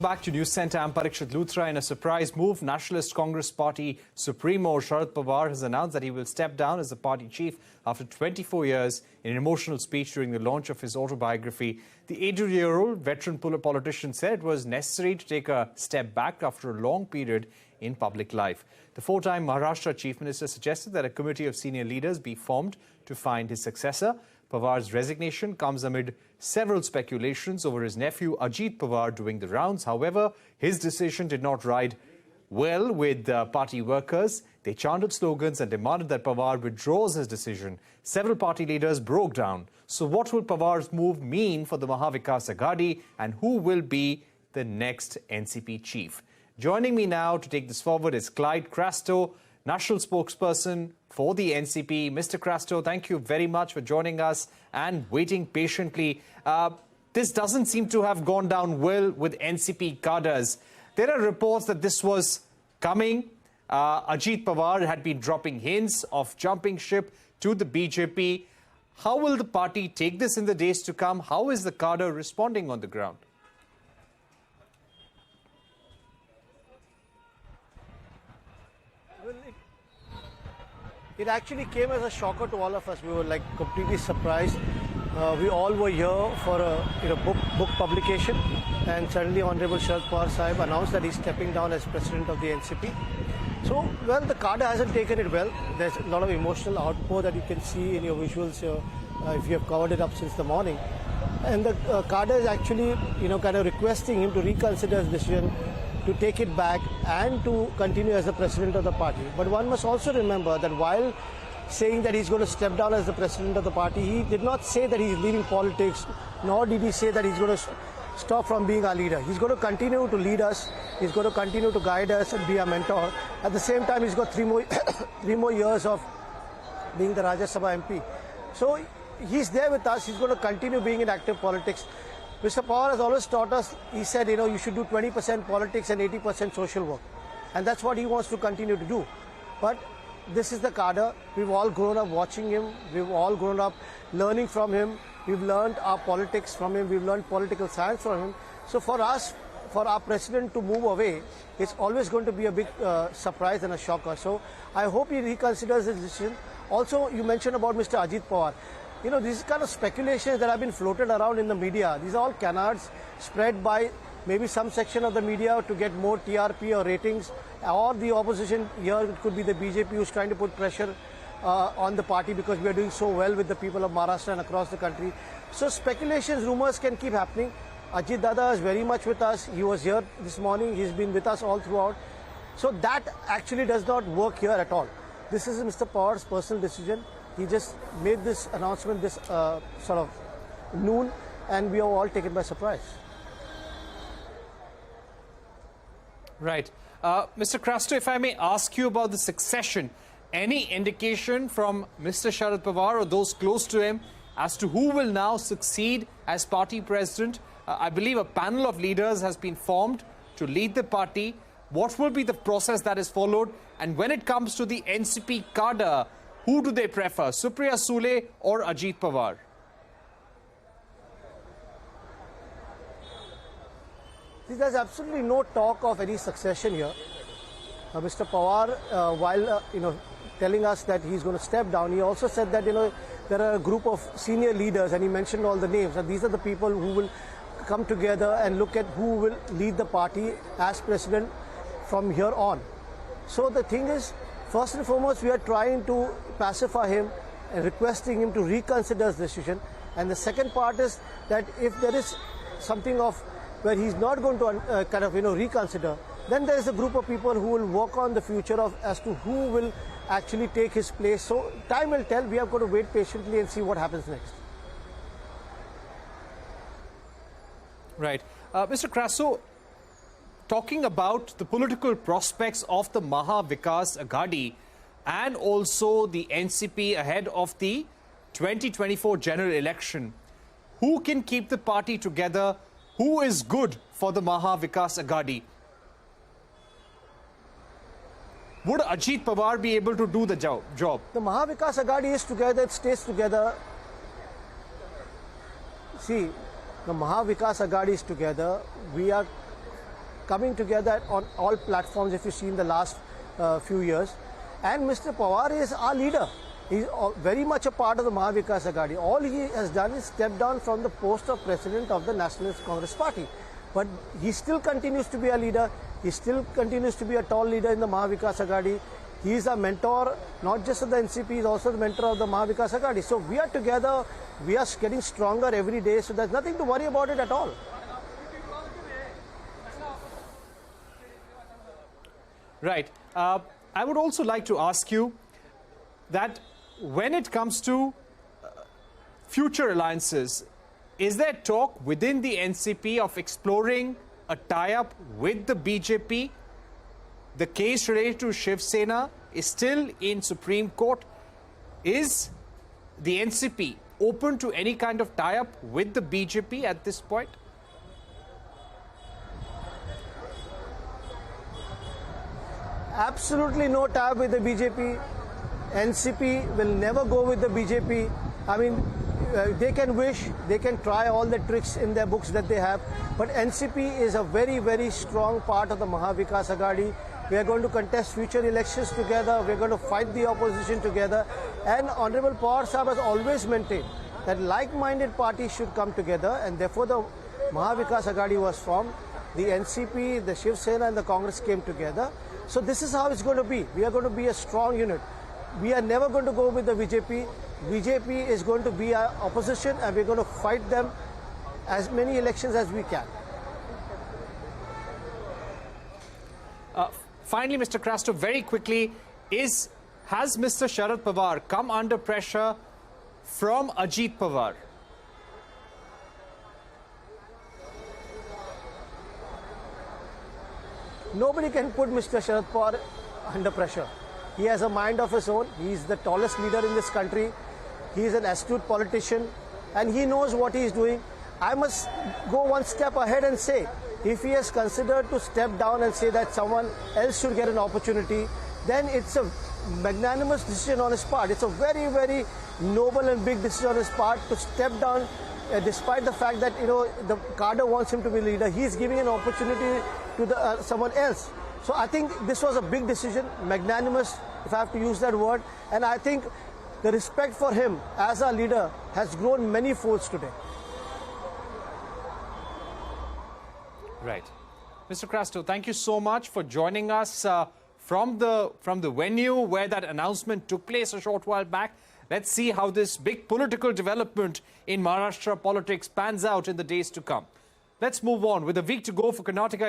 Back to Newsentre, I'm Parikshit Luthra. In a surprise move, Nationalist Congress Party Supremo Sharad Pawar has announced that he will step down as the party chief after 24 years in an emotional speech during the launch of his autobiography. The 80-year-old veteran politician said it was necessary to take a step back after a long period in public life. The four-time Maharashtra Chief Minister suggested that a committee of senior leaders be formed to find his successor. Pawar's resignation comes amid several speculations over his nephew Ajit Pawar doing the rounds. However, his decision did not ride well with party workers. They chanted slogans and demanded that Pawar withdraws his decision. Several party leaders broke down. So what will Pawar's move mean for the Maha Vikas Aghadi, and who will be the next NCP chief? Joining me now to take this forward is Clyde Crasto, national spokesperson for the NCP. Mr. Crasto, thank you very much for joining us and waiting patiently. This doesn't seem to have gone down well with NCP cadres. There are reports that this was coming. Ajit Pawar had been dropping hints of jumping ship to the BJP. How will the party take this in the days to come? How is the cadre responding on the ground? It actually came as a shocker to all of us. We were like completely surprised. We all were here for a book publication, and suddenly Honorable Sharad Pawar Sahib announced that he's stepping down as president of the NCP. So, well, the cadre hasn't taken it well. There's a lot of emotional outpour that you can see in your visuals if you have covered it up since the morning. And the cadre is actually, kind of requesting him to reconsider his decision, to take it back and to continue as the president of the party. But one must also remember that while saying that he's going to step down as the president of the party, he did not say that he's leaving politics, nor did he say that he's going to stop from being our leader. He's going to continue to lead us, he's going to continue to guide us and be our mentor. At the same time, he's got three more years of being the Rajya Sabha MP. So he's there with us, he's going to continue being in active politics. Mr. Pawar has always taught us, he said, you should do 20% politics and 80% social work. And that's what he wants to continue to do. But this is the cadre. We've all grown up watching him. We've all grown up learning from him. We've learned our politics from him. We've learned political science from him. So for us, for our president to move away, it's always going to be a big surprise and a shocker. So I hope he reconsiders his decision. Also, you mentioned about Mr. Ajit Pawar. These kind of speculations that have been floated around in the media, these are all canards spread by maybe some section of the media to get more TRP or ratings, or the opposition. Here it could be the BJP who's trying to put pressure on the party because we are doing so well with the people of Maharashtra and across the country. So speculations, rumors can keep happening. Ajit Dada is very much with us. He was here this morning. He's been with us all throughout. So that actually does not work here at all. This is Mr. Pawar's personal decision. He just made this announcement this sort of noon, and we are all taken by surprise. Right. Mr. Crasto, if I may ask you about the succession, any indication from Mr. Sharad Pawar or those close to him as to who will now succeed as party president? I believe a panel of leaders has been formed to lead the party. What will be the process that is followed? And when it comes to the NCP cadre, who do they prefer, Supriya Sule or Ajit Pawar? There's absolutely no talk of any succession here. Mr. Pawar, while telling us that he's going to step down, he also said that there are a group of senior leaders, and he mentioned all the names. And these are the people who will come together and look at who will lead the party as president from here on. So the thing is, first and foremost, we are trying to pacify him and requesting him to reconsider his decision. And the second part is that if there is something of where he's not going to reconsider, then there is a group of people who will work on the future of as to who will actually take his place. So time will tell. We have got to wait patiently and see what happens next. Right. Mr. Crasto, talking about the political prospects of the Maha Vikas Aghadi and also the NCP ahead of the 2024 general election, who can keep the party together? Who is good for the Maha Vikas Aghadi? Would Ajit Pawar be able to do the job? The Maha Vikas Aghadi is together, it stays together. See, the Maha Vikas Aghadi is together. We are coming together on all platforms if you see in the last few years. And Mr. Pawar is our leader. He's very much a part of the Mahavikas Aghadi. All he has done is step down from the post of president of the Nationalist Congress Party. But he still continues to be a leader. He still continues to be a tall leader in the Mahavikas Aghadi. He is a mentor, not just of the NCP, he is also the mentor of the Mahavikas Aghadi. So we are together, we are getting stronger every day, so there's nothing to worry about it at all. Right. I would also like to ask you that when it comes to future alliances, is there talk within the NCP of exploring a tie-up with the BJP? The case related to Shiv Sena is still in Supreme Court. Is the NCP open to any kind of tie-up with the BJP at this point? Absolutely no tie-up with the BJP. NCP will never go with the BJP. I mean, they can wish, they can try all the tricks in their books that they have, but NCP is a very, very strong part of the Mahavikas Aghadi. We are going to contest future elections together, we are going to fight the opposition together, and Honorable Pawar Sahib has always maintained that like-minded parties should come together, and therefore the Mahavikas Aghadi was formed. The NCP, the Shiv Sena and the Congress came together. So this is how it's going to be. We are going to be a strong unit. We are never going to go with the BJP. BJP is going to be our opposition, and we're going to fight them as many elections as we can. Finally, Mr. Crasto, very quickly, has Mr. Sharad Pawar come under pressure from Ajit Pawar? Nobody can put Mr. Sharad Pawar under pressure. He has a mind of his own. He is the tallest leader in this country. He is an astute politician, and he knows what he is doing. I must go one step ahead and say, if he has considered to step down and say that someone else should get an opportunity, then it's a magnanimous decision on his part. It's a very, very noble and big decision on his part to step down, despite the fact that, the cadre wants him to be leader. He's giving an opportunity to someone else. So I think this was a big decision, magnanimous, if I have to use that word, and I think the respect for him as a leader has grown many folds today. Right. Mr. Crasto, thank you so much for joining us from the venue where that announcement took place a short while back. Let's see how this big political development in Maharashtra politics pans out in the days to come. Let's move on. With a week to go for Karnataka